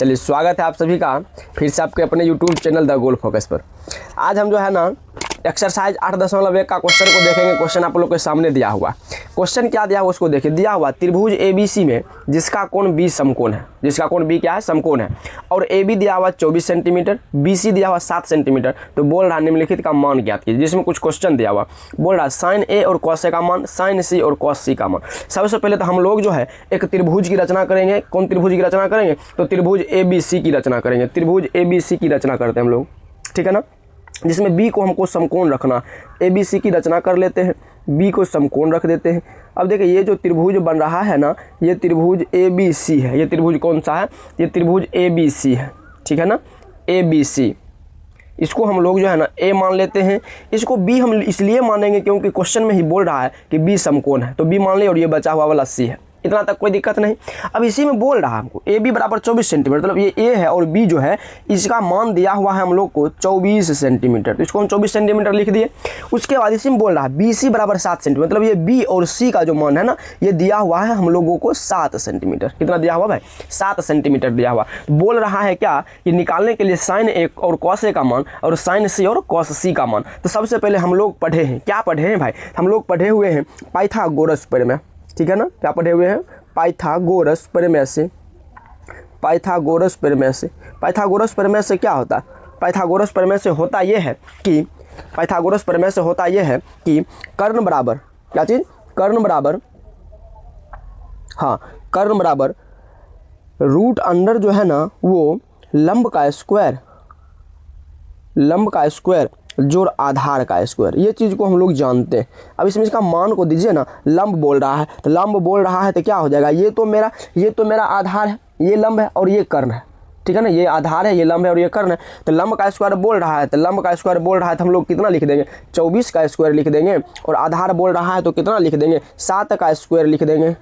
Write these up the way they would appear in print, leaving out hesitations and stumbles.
चलिए स्वागत है आप सभी का फिर से आपके अपने YouTube channel the goal focus पर। आज हम जो है ना एक्सरसाइज 8.1 का क्वेश्चन को देखेंगे। क्वेश्चन आप लोग के सामने दिया हुआ, क्वेश्चन क्या दिया हुआ उसको देखिए। दिया हुआ त्रिभुज ABC में जिसका कोण B समकोण है, जिसका कोण B क्या है, समकोण है, और AB दिया हुआ 24 सेंटीमीटर, BC दिया हुआ 7 सेंटीमीटर। तो बोल रहा निम्नलिखित का मान ज्ञात कीजिए, जिसमें कुछ क्वेश्चन दिया हुआ। बोल रहा साइन A और कॉस A का मान, साइन C और कॉस C का मान। सबसे पहले तो हम लोग जो है एक त्रिभुज की रचना करेंगे। कौन त्रिभुज की रचना करेंगे? तो त्रिभुज ABC की रचना करेंगे। त्रिभुज ABC की रचना करते हैं हम लोग, ठीक है ना, जिसमें B को हमको समकोण रखना। ABC की रचना कर लेते हैं, B को समकोण रख देते हैं। अब देखिए ये जो त्रिभुज बन रहा है ना, ये त्रिभुज ABC है। ये त्रिभुज कौन सा है? ये त्रिभुज ABC है, ठीक है ना, ABC। इसको हम लोग जो है ना A मान लेते हैं। इसको B हम इसलिए मानेंगे क्योंकि क्वेश्चन में ही बोल रहा है कि B समकोण है, तो B मान ले, और ये बचा हुआ वाला C है। इतना तक कोई दिक्कत नहीं। अब इसी में बोल रहा है हमको AB बराबर 24 सेंटीमीटर, मतलब ये A है और B जो है इसका मान दिया हुआ है हम लोग को 24 सेंटीमीटर, तो इसको हम 24 सेंटीमीटर लिख दिए। उसके बाद इसी में बोल रहा है BC बराबर 7 सेंटीमीटर, मतलब ये B और C का जो मान है ना, ये दिया हुआ है हम लोगों को 7 सेंटीमीटर। कितना दिया हुआ भाई? 7 सेंटीमीटर दिया हुआ। बोल रहा है क्या कि निकालने के लिए साइन A और कॉस A का मान और साइन C और कॉस C का मान। तो सबसे पहले हम लोग पढ़े हैं, क्या पढ़े हैं भाई? हम लोग पढ़े हुए हैं पाइथागोरस प्रमेय, ठीक है ना। क्या पढ़े हुए हैं? पाइथागोरस प्रमेय से। पाइथागोरस प्रमेय से, पाइथागोरस प्रमेय से क्या होता है? पाइथागोरस प्रमेय से होता यह है कि, पाइथागोरस प्रमेय से होता यह है कि कर्ण बराबर, क्या चीज़? कर्ण बराबर, हाँ, कर्ण बराबर रूट अंडर जो है ना वो लंब का स्क्वायर, लंब का स्क्वायर जोड़ आधार का स्क्वायर। ये चीज़ को हम लोग जानते हैं। अब इसमें इसका मान को दीजिए ना, लंब बोल रहा है, तो लंब बोल रहा है तो क्या हो जाएगा? ये तो मेरा आधार है, ये लंब है और ये कर्ण है, ठीक है ना। ये आधार है, ये लंब है और ये कर्ण है। तो लंब का स्क्वायर बोल रहा है, तो लंब का स्क्वायर बोल रहा है तो हम लोग कितना लिख देंगे? 24 का स्क्वायर लिख देंगे। और आधार बोल रहा है तो कितना लिख देंगे? 7 का स्क्वायर लिख देंगे,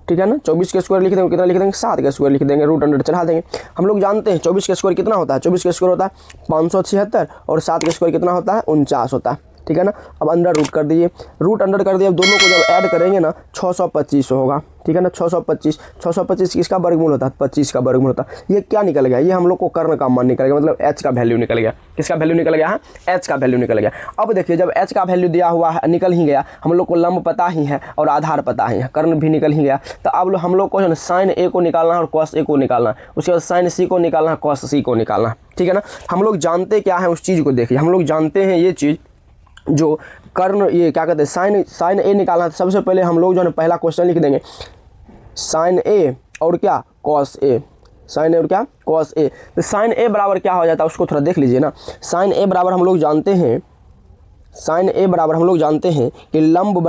ठीक है ना। 24 के स्क्वायर लिख देंगे, कितना लिख देंगे? 7 के स्क्वायर लिख देंगे, रूट अंडर चढ़ा देंगे। हम लोग जानते हैं 24 के स्क्वायर कितना होता है? 24 के स्क्वायर होता है 576 और 7 के स्क्वायर कितना होता है? 49 होता है, ठीक है ना। अब अंडर रूट कर दिए, रूट अंडर कर दिए। अब दोनों को जब ऐड करेंगे ना 625 होगा, ठीक है ना। 625 किसका वर्गमूल होता है? 25 का वर्गमूल होता है। ये क्या निकल गया? ये हम लोग को कर्ण का मान निकल गया, मतलब H का वैल्यू निकल गया। किसका वैल्यू निकल गया है? H का वैल्यू निकल गया। अब देखिए जब H का वैल्यू दिया हुआ है, निकल ही गया, हम लोग को लंब पता ही है और आधार पता ही है, कर्ण भी निकल ही गया। तो अब हम लोग को जो है साइन A को निकालना है और कॉस A को निकालना है, उसके बाद साइन C को निकालना है, कॉस C को निकालना है, ठीक है ना। हम लोग जानते क्या है उस चीज़ को देखिए। हम लोग जानते हैं ये चीज़ जो कर्ण, ये क्या कहते हैं, साइन A निकालना है। सबसे पहले हम लोग जो है पहला क्वेश्चन लिख देंगे, साइन A और क्या? Cos A। साइन A और क्या? Cos A। तो साइन A बराबर क्या हो जाता है उसको थोड़ा देख लीजिए ना। साइन A बराबर हम लोग जानते हैं, साइन A बराबर हम लोग जानते हैं कि लंब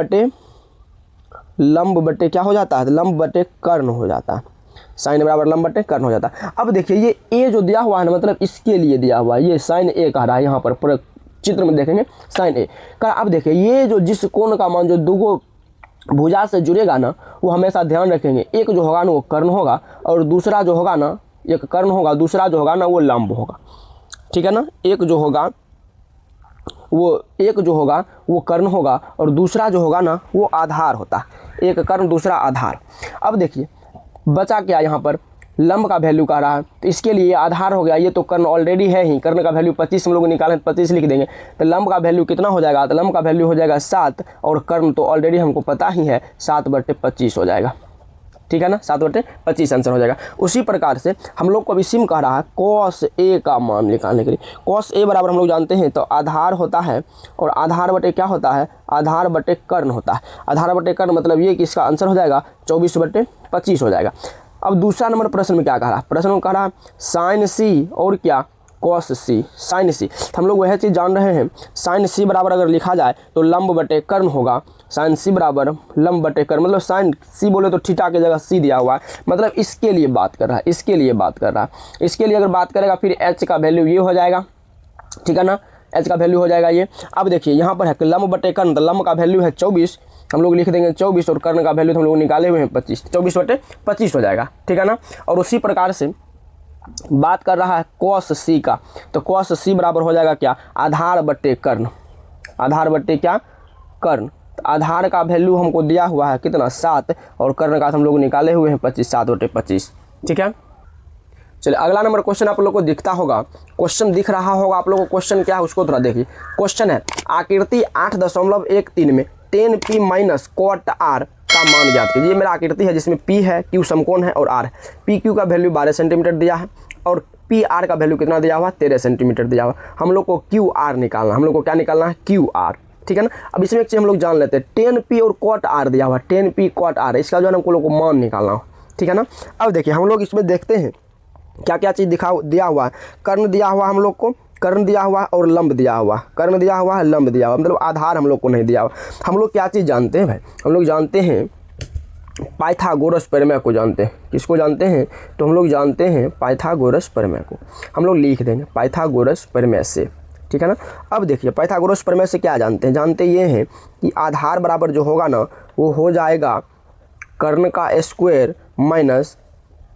बटे क्या हो जाता है? लंब बटे कर्ण हो जाता है। साइन बराबर लंब बटे कर्ण हो जाता है। अब देखिए ये A जो दिया हुआ है ना, मतलब इसके लिए दिया हुआ है, ये साइन A कह रहा है। यहाँ पर पूरे चित्र में देखेंगे साइन A का। अब देखिए ये जो जिस कोण का मान जो दो भुजा से जुड़ेगा ना, वो हमेशा ध्यान रखेंगे, एक जो होगा ना वो कर्ण होगा और दूसरा जो होगा ना, एक कर्ण होगा, दूसरा जो होगा ना वो लंब होगा, ठीक है ना। एक जो होगा वो कर्ण होगा और दूसरा जो होगा ना वो आधार होता है। एक कर्ण दूसरा आधार। अब देखिए बचा क्या? यहाँ पर लंब का वैल्यू कह रहा है, तो इसके लिए आधार हो गया, ये तो कर्ण ऑलरेडी है ही। कर्ण का वैल्यू 25 हम लोग निकालें, 25 लिख देंगे। तो लंब का वैल्यू कितना हो जाएगा? तो लंब का वैल्यू हो जाएगा 7 और कर्ण तो ऑलरेडी हमको पता ही है 7/25 हो जाएगा, ठीक है ना। 7/25 आंसर हो जाएगा। उसी प्रकार से हम लोग को अभी सिम कह रहा है कॉस A का मान निकालने के लिए। कॉस A बराबर हम लोग जानते हैं तो आधार होता है और आधार बटे क्या होता है? आधार बटे कर्ण होता है। आधार बटे कर्ण मतलब ये कि इसका आंसर हो जाएगा 24/25 हो जाएगा। अब दूसरा नंबर प्रश्न में क्या कह रहा है? प्रश्न में कह रहा है साइन C और क्या? Cos C। साइन C, हम लोग वह चीज़ जान रहे हैं, साइन C बराबर अगर लिखा जाए तो लंब बटे कर्ण होगा। साइन C बराबर लंब बटे कर्ण, मतलब साइन C बोले तो थीटा की जगह C दिया हुआ है, मतलब इसके लिए बात कर रहा है, इसके लिए बात कर रहा है। इसके लिए अगर बात करेगा फिर H का वैल्यू ये हो जाएगा, ठीक है ना। H का वैल्यू हो जाएगा ये। अब देखिए यहाँ पर है लंब बटे कर्ण, तो लंब का वैल्यू है 24, हम लोग लिख देंगे 24 और कर्ण का वैल्यू हम लोग निकाले हुए हैं 25, 24/25 हो जाएगा, ठीक है ना। और उसी प्रकार से बात कर रहा है कॉस C का, तो कॉस C बराबर हो जाएगा क्या? आधार बटे कर्ण। आधार बटे क्या? कर्ण। तो आधार का वैल्यू हमको दिया हुआ है कितना? 7 और कर्ण का हम लोग निकाले हुए हैं 25, 7/25, ठीक है। चलिए अगला नंबर क्वेश्चन आप लोग को दिखता होगा, क्वेश्चन दिख रहा होगा आप लोग को, क्वेश्चन क्या है उसको थोड़ा देखिए। क्वेश्चन है आकृति 8.13 में 10p माइनस cot r का मान ज्ञात कीजिए। ये मेरा आकृति है जिसमें p है, q समकोण है और r है। पी क्यू का वैल्यू 12 सेंटीमीटर दिया है और पी आर का वैल्यू कितना दिया हुआ, 13 सेंटीमीटर दिया हुआ। हम लोग को क्यू आर निकालना, हम लोग को क्या निकालना है, क्यू आर, ठीक है ना। अब इसमें एक चीज़ हम लोग जान लेते हैं, 10p और cot r दिया हुआ, 10p cot r, इसका जो है हमको लोग को मान निकालना हो, ठीक है ना। अब देखिए हम लोग इसमें देखते हैं क्या क्या चीज़ दिया हुआ है। कर्ण दिया हुआ हम लोग को, कर्ण दिया हुआ और लंब दिया हुआ, कर्ण दिया हुआ है, लंब दिया हुआ, मतलब आधार हम लोग को नहीं दिया हुआ। हम लोग क्या चीज़ जानते हैं भाई, हम लोग जानते हैं पाइथागोरस प्रमेय को जानते हैं। किसको जानते हैं, तो हम लोग जानते हैं पाइथागोरस प्रमेय को। हम लोग लिख देंगे पाइथागोरस प्रमेय से, ठीक है ना। अब देखिए पाइथागोरस प्रमेय से क्या जानते हैं, जानते ये हैं कि आधार बराबर जो होगा ना वो हो जाएगा कर्ण का स्क्वायर माइनस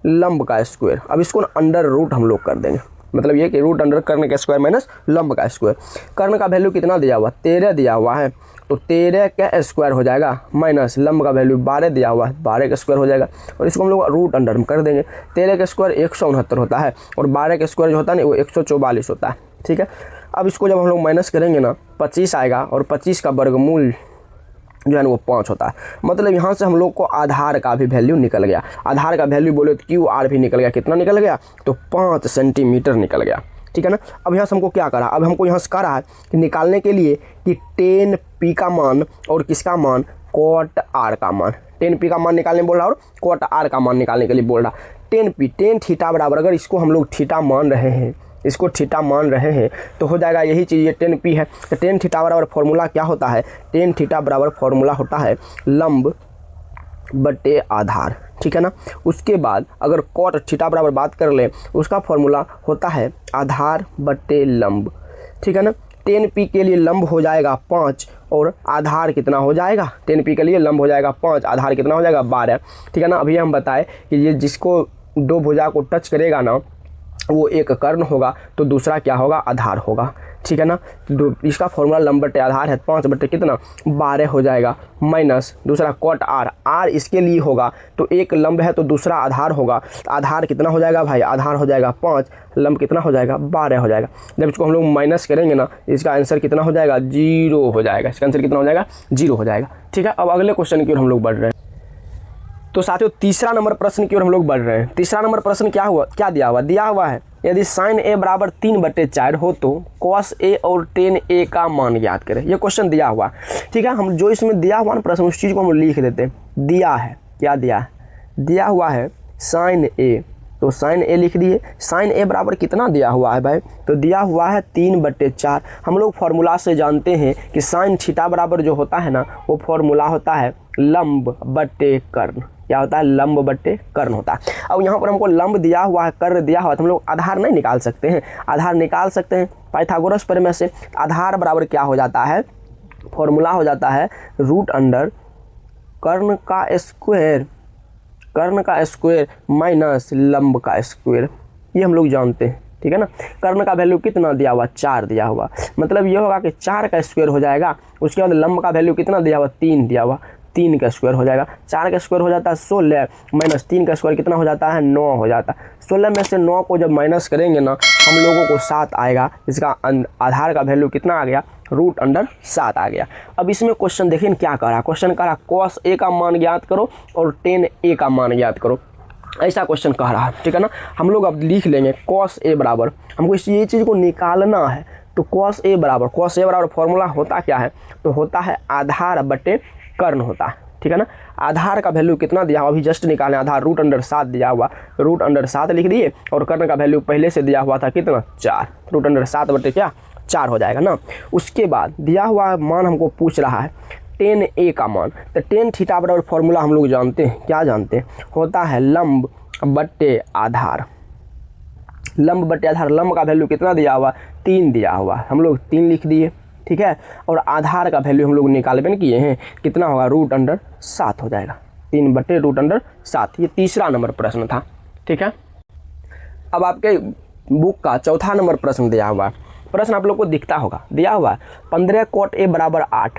लंब का स्क्वायर। अब इसको अंडर रूट हम लोग कर देंगे, मतलब ये कि रूट अंडर कर्ण का स्क्वायर माइनस लंब का स्क्वायर। कर्ण का वैल्यू कितना दिया हुआ, 13 दिया हुआ है, तो 13 का स्क्वायर हो जाएगा माइनस लंब का वैल्यू 12 दिया हुआ है, 12 का स्क्वायर हो जाएगा और इसको हम लोग रूट अंडर में कर देंगे। 13 का स्क्वायर 169 होता है और 12 का स्क्वायर जो होता है ना वो 144 होता है, ठीक है। अब इसको जब हम लोग माइनस करेंगे ना 25 आएगा और 25 का वर्गमूल जो है ना वो 5 होता है। मतलब यहाँ से हम लोग को आधार का भी वैल्यू निकल गया। आधार का वैल्यू बोले तो क्यू आर भी निकल गया, कितना निकल गया, तो 5 सेंटीमीटर निकल गया, ठीक है ना। अब यहाँ से हमको क्या करा, अब हमको यहाँ से कहा है कि निकालने के लिए कि 10p का मान और किसका मान, cot r का मान, 10p का मान निकालने बोल रहा और cot r का मान निकालने के लिए बोल रहा। 10p, 10 थीटा बराबर, अगर इसको हम लोग थीटा मान रहे हैं, इसको थीटा मान रहे हैं तो हो जाएगा यही चीज़, ये 10p है तो 10 थीटा बराबर फॉर्मूला क्या होता है, 10 थीटा बराबर फॉर्मूला होता है लंब बटे आधार, ठीक है ना। उसके बाद अगर cot थीटा बराबर बात कर ले उसका फॉर्मूला होता है आधार बटे लंब, ठीक है ना। 10p के लिए लंब हो जाएगा 5 और आधार कितना हो जाएगा, 10p के लिए लंब हो जाएगा 5, आधार कितना हो जाएगा 12, ठीक है ना। अभी हम बताएं कि ये जिसको दो भुजा को टच करेगा ना वो एक कर्ण होगा तो दूसरा क्या होगा, आधार होगा, ठीक है ना। तो इसका फॉर्मूला लंब बटे आधार है, 5 बटे कितना 12 हो जाएगा माइनस दूसरा cot r, r इसके लिए होगा तो एक लंब है तो दूसरा आधार होगा, आधार कितना हो जाएगा भाई, आधार हो जाएगा 5, लंब कितना हो जाएगा 12 हो जाएगा। जब इसको हम लोग माइनस करेंगे ना इसका आंसर कितना हो जाएगा, 0 हो जाएगा, इसका आंसर कितना हो जाएगा, 0 हो जाएगा, ठीक है। अब अगले क्वेश्चन की ओर हम लोग बढ़ रहे हैं। तो साथियों तीसरा नंबर प्रश्न की ओर हम लोग बढ़ रहे हैं। तीसरा नंबर प्रश्न क्या हुआ, क्या दिया हुआ है यदि sin a बराबर 3/4 हो तो cos a और tan a का मान ज्ञात करें। ये क्वेश्चन दिया हुआ, ठीक है। हम जो इसमें दिया हुआ ना प्रश्न उस चीज़ को हम लिख देते हैं। दिया है, क्या दिया है, दिया हुआ है sin a, तो sin a लिख दिए। sin a बराबर कितना दिया हुआ है भाई, तो दिया हुआ है 3/4। हम लोग फार्मूला से जानते हैं कि sin थीटा बराबर जो होता है ना वो फार्मूला होता है लंब बटे कर्ण, क्या होता है, लंब बटे कर्ण होता है। अब यहाँ पर हमको लंब दिया हुआ है, कर्ण दिया हुआ है, तो हम लोग आधार नहीं निकाल सकते हैं, आधार निकाल सकते हैं पाइथागोरस प्रमेय से। आधार बराबर क्या हो जाता है, फॉर्मूला हो जाता है रूट अंडर कर्ण का स्क्वायर माइनस लंब का स्क्वायर, ये हम लोग जानते हैं, ठीक है ना। कर्ण का वैल्यू कितना दिया हुआ, 4 दिया हुआ, मतलब ये होगा कि 4 का स्क्वायर हो जाएगा। उसके बाद लंब का वैल्यू कितना दिया हुआ, 3 दिया हुआ, 3 का स्क्वायर हो जाएगा। 4 का स्क्वायर हो जाता है 16 माइनस 3 का स्क्वायर कितना हो जाता है, 9 हो जाता है। 16 में से 9 को जब माइनस करेंगे ना हम लोगों को 7 आएगा, इसका आधार का वैल्यू कितना आ गया, रूट अंडर 7 आ गया। अब इसमें क्वेश्चन देखिए क्या करा, क्वेश्चन करा cos a का मान ज्ञात करो और tan a का मान ज्ञात करो, ऐसा क्वेश्चन कह रहा है, ठीक है ना। हम लोग अब लिख लेंगे cos a बराबर, हमको ये चीज़ को निकालना है तो cos a बराबर फॉर्मूला होता क्या है, तो होता है आधार बटे कर्ण होता है, ठीक है ना। आधार का वैल्यू कितना दिया हुआ अभी जस्ट निकालें, आधार रूट अंडर 7 दिया हुआ, रूट अंडर 7 लिख दिए और कर्ण का वैल्यू पहले से दिया हुआ था कितना 4, रूट अंडर 7 बटे क्या 4 हो जाएगा ना। उसके बाद दिया हुआ मान हमको पूछ रहा है tan a का मान, तो tan थीटा बराबर फॉर्मूला हम लोग जानते हैं, क्या जानते हैं, होता है लंब बटे आधार, लंब बटे आधार। लंब का वैल्यू कितना दिया हुआ 3 दिया हुआ, हम लोग 3 लिख दिए, ठीक है। और आधार का वैल्यू हम लोग निकालबे किए हैं, कितना होगा रूट अंडर 7 हो जाएगा, 3 बटे रूट अंडर 7। ये तीसरा नंबर प्रश्न था, ठीक है। अब आपके बुक का चौथा नंबर प्रश्न दिया हुआ है। प्रश्न आप लोग को दिखता होगा, दिया हुआ है 15 cot a बराबर 8,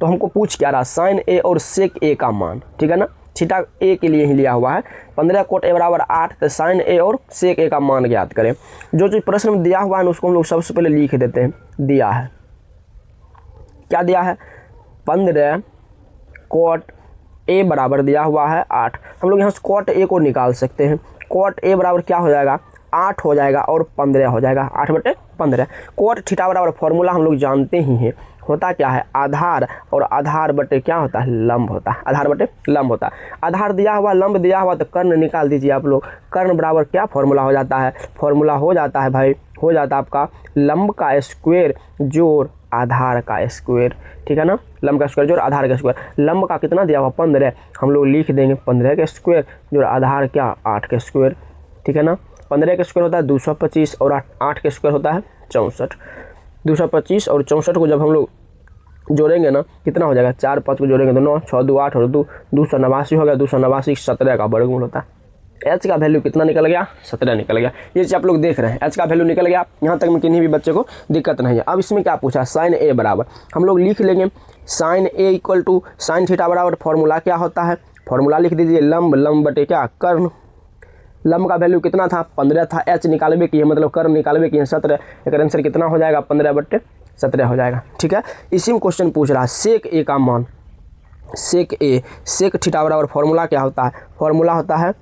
तो हमको पूछ क्या रहा sin a और sec a का मान, ठीक है ना। थीटा ए के लिए ही लिया हुआ है। 15 कोट ए बराबर 8, तो साइन ए और सेक ए का मान ज्ञात करें। जो चीज़ प्रश्न में दिया हुआ है उसको हम लोग सबसे पहले लिख देते हैं। दिया है, क्या दिया है, 15 कोट ए बराबर दिया हुआ है 8। हम लोग यहाँ से कोट ए को निकाल सकते हैं। कोट ए बराबर क्या हो जाएगा, 8 हो जाएगा और 15 हो जाएगा, 8/15। कोट थीटा बराबर फॉर्मूला हम लोग जानते ही हैं, होता क्या है, आधार और आधार बटे क्या होता है, लंब होता है। आधार बटे लंब होता है। आधार दिया हुआ, लंब दिया हुआ, तो कर्ण निकाल दीजिए आप लोग। कर्ण बराबर क्या फॉर्मूला हो जाता है, फॉर्मूला हो जाता है भाई, हो जाता है आपका लंब का स्क्वायर जोड़ आधार का स्क्वायर, ठीक है ना। लंब का स्क्वायर जोड़ आधार का स्क्वायर। लंब का कितना दिया हुआ, 15, हम लोग लिख देंगे 15 का स्क्वायर जोड़ आधार क्या, 8 का स्क्वायर, ठीक है ना। 15 का स्क्वायर होता है 225 और 8 का स्क्वायर होता है 64। 225 और 64 को जब हम लोग जोड़ेंगे ना, कितना हो जाएगा, 4 5 को जोड़ेंगे तो 9 6 2 8 और 289 हो गया। 289 17 का वर्गमूल होता है। एच का वैल्यू कितना निकल गया, 17 निकल गया। ये चीज़ आप लोग देख रहे हैं, एच का वैल्यू निकल गया। यहाँ तक में किन्हीं भी बच्चे को दिक्कत नहीं है। अब इसमें क्या पूछा, साइन ए बराबर, हम लोग लिख लेंगे sine a equal to sine theta बराबर फॉर्मूला क्या होता है, फॉर्मूला लिख दीजिए, लंब, लंब बटे क्या, कर्ण। लंब का वैल्यू कितना था, 15 था। एच निकालबे की है, मतलब कर्ण निकालबे की है 17। एक आंसर कितना हो जाएगा, 15/17 हो जाएगा, ठीक है। इसी में क्वेश्चन पूछ रहा है सेक ए का मान। सेक ए, सेक थीटा बराबर फॉर्मूला क्या होता है, फॉर्मूला होता है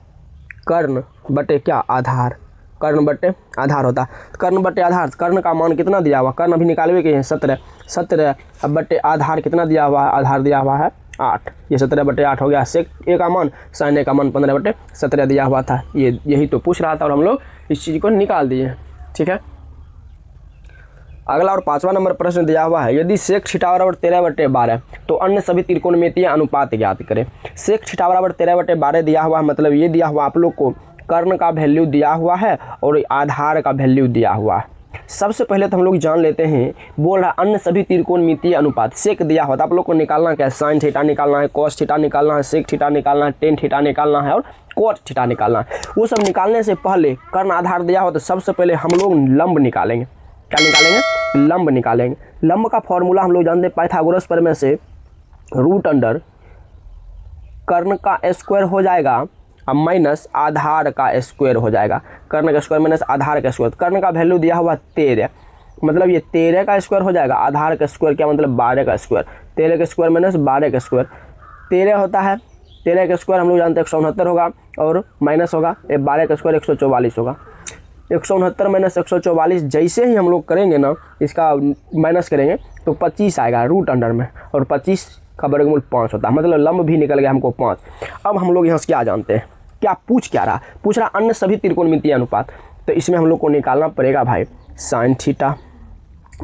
कर्ण बटे क्या, आधार। कर्ण बटे आधार होता है। कर्ण बटे आधार, कर्ण का मान कितना दिया हुआ, कर्ण अभी निकालबे के हैं 17। 17 अब बटे आधार कितना दिया हुआ है, आधार दिया हुआ है 8। ये 17/8 हो गया। सेक ए का मान, साइन ए का मान 15/17 दिया हुआ था। यही तो पूछ रहा था और हम लोग इस चीज़ को निकाल दिए, ठीक है। अगला और 5वां नंबर प्रश्न दिया हुआ है, यदि सेक थीटा बराबर 13/12 तो अन्य सभी त्रिकोणमितीय अनुपात ज्ञात करें। सेक थीटा बराबर 13/12 दिया हुआ है, मतलब ये दिया हुआ आप लोग को कर्ण का वैल्यू दिया हुआ है और आधार का वैल्यू दिया हुआ है। सबसे पहले तो हम लोग जान लेते हैं, बोल रहा अन्य सभी त्रिकोणमितीय अनुपात। सेक दिया होता आप लोग को निकालना क्या है, साइन थीटा निकालना है, कॉस थीटा निकालना है, सेक थीटा निकालना है, टेन थीटा निकालना है और कोट थीटा निकालना है। वो सब निकालने से पहले कर्ण आधार दिया हो तो सबसे पहले हम लोग लंब निकालेंगे। क्या निकालेंगे, लंब निकालेंगे। लंब का फॉर्मूला हम लोग जानते हैं पाइथागोरस प्रमेय से, रूट अंडर कर्ण का स्क्वायर हो जाएगा अब माइनस आधार का स्क्वायर हो जाएगा। कर्ण का स्क्वायर माइनस आधार का स्क्वायर। कर्ण का वैल्यू दिया हुआ 13, मतलब ये 13 का स्क्वायर हो जाएगा। आधार का स्क्वायर क्या मतलब 12 का स्क्वायर। 13 का स्क्वायर माइनस 12 का स्क्वायर 13 होता है। 13 का स्क्वायर हम लोग जानते हैं 169 होगा और माइनस होगा 12 का स्क्वायर 144 होगा। 169 माइनस 144 जैसे ही हम लोग करेंगे ना, इसका माइनस करेंगे तो 25 आएगा रूट अंडर में, और 25 का वर्गमूल 5 होता है, मतलब लंब भी निकल गया हमको 5। अब हम लोग यहाँ से क्या जानते हैं, क्या पूछ रहा अन्य सभी त्रिकोणमितीय अनुपात। तो इसमें हम लोग को निकालना पड़ेगा भाई साइन थीटा।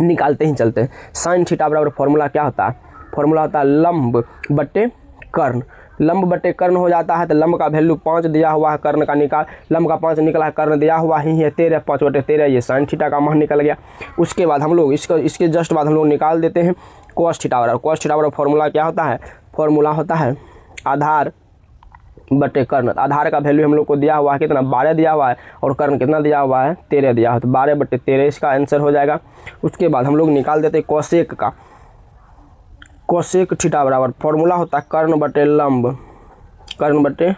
निकालते ही चलते हैं। साइन थीटा बराबर फॉर्मूला क्या होता है, फॉर्मूला होता है लंब बटे कर्ण। लंब बटे कर्ण हो जाता है, तो लंब का वैल्यू 5 दिया हुआ है, कर्ण का निकाल, लंब का 5 निकला है, कर्ण दिया हुआ ही है 13, 5/13, ये साइन थीटा का मान निकल गया। उसके बाद हम लोग इसके जस्ट बाद हम लोग निकाल देते हैं कॉस थीटा बराबर। कॉस थीटा बराबर फॉर्मूला क्या होता है, फॉर्मूला होता है आधार बटे कर्ण। आधार का वैल्यू हम लोग को दिया हुआ है कितना, 12 दिया हुआ है, और कर्ण कितना दिया हुआ है 13 दिया हुआ है, तो 12/13 इसका आंसर हो जाएगा। उसके बाद हम लोग निकाल देते हैं कोसेक का। कोसेक थीटा बराबर फॉर्मूला होता है कर्ण बटे लंब। कर्ण बटे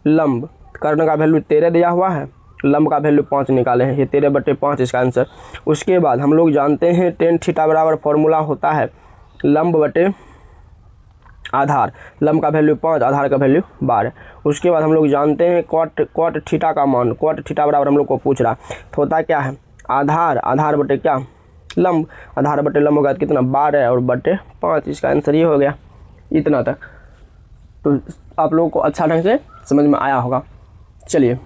लंब, कर्ण का वैल्यू 13 दिया हुआ है, लंब का वैल्यू 5 निकाले हैं, ये 13/5 इसका आंसर। उसके बाद हम लोग जानते हैं टेन थीटा बराबर फॉर्मूला होता है लंब बटे आधार। लंब का वैल्यू 5, आधार का वैल्यू 12। उसके बाद हम लोग जानते हैं कॉट थीटा का मान। कॉट थीटा बराबर हम लोग को पूछ रहा तो होता क्या है, आधार बटे क्या, लंब। आधार बटे लंब होगा कितना, 12 और बटे 5, इसका आंसर ये हो गया। इतना तक तो आप लोगों को अच्छा ढंग से समझ में आया होगा। चलिए।